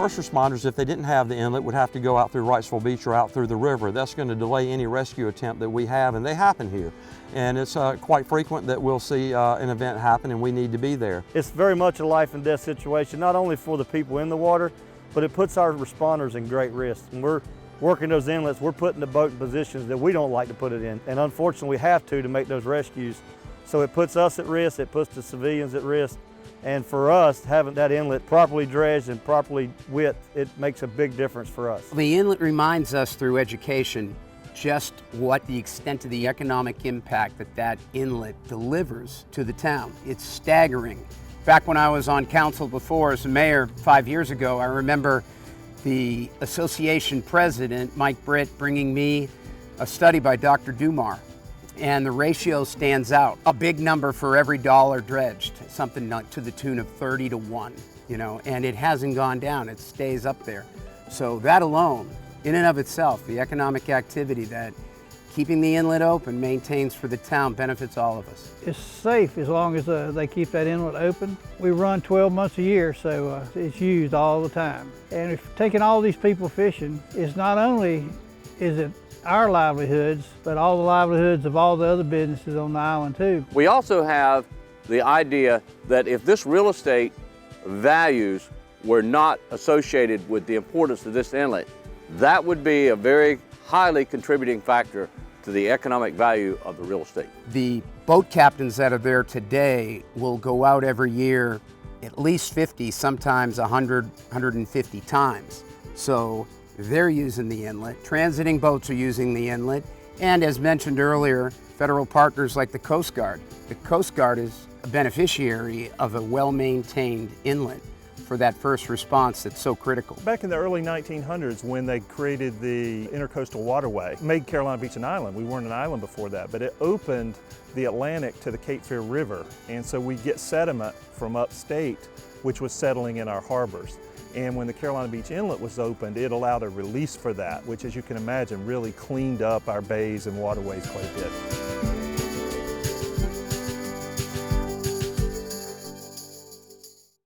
First responders, if they didn't have the inlet, would have to go out through Wrightsville Beach or out through the river. That's going to delay any rescue attempt that we have, and they happen here. And it's quite frequent that we'll see an event happen and we need to be there. It's very much a life and death situation, not only for the people in the water, but it puts our responders in great risk. When we're working those inlets, we're putting the boat in positions that we don't like to put it in. And unfortunately, we have to make those rescues. So it puts us at risk, it puts the civilians at risk. And for us, having that inlet properly dredged and properly width, it makes a big difference for us. The inlet reminds us through education just what the extent of the economic impact that inlet delivers to the town. It's staggering. Back when I was on council before as a mayor 5 years ago, I remember the association president, Mike Britt, bringing me a study by Dr. Dumar. And the ratio stands out. A big number for every dollar dredged, something to the tune of 30 to 1, you know, and it hasn't gone down, it stays up there. So that alone, in and of itself, the economic activity that keeping the inlet open maintains for the town benefits all of us. It's safe as long as they keep that inlet open. We run 12 months a year, so it's used all the time. And if taking all these people fishing, it's not only is it our livelihoods, but all the livelihoods of all the other businesses on the island too. We also have the idea that if this real estate values were not associated with the importance of this inlet, that would be a very highly contributing factor to the economic value of the real estate. The boat captains that are there today will go out every year at least 50, sometimes 100, 150 times. So they're using the inlet. Transiting boats are using the inlet. And as mentioned earlier, federal partners like the Coast Guard. The Coast Guard is a beneficiary of a well-maintained inlet for that first response that's so critical. Back in the early 1900s, when they created the Intercoastal Waterway, made Carolina Beach an island. We weren't an island before that, but it opened the Atlantic to the Cape Fear River. And so we get sediment from upstate, which was settling in our harbors. And when the Carolina Beach Inlet was opened, it allowed a release for that, which, as you can imagine, really cleaned up our bays and waterways quite a bit.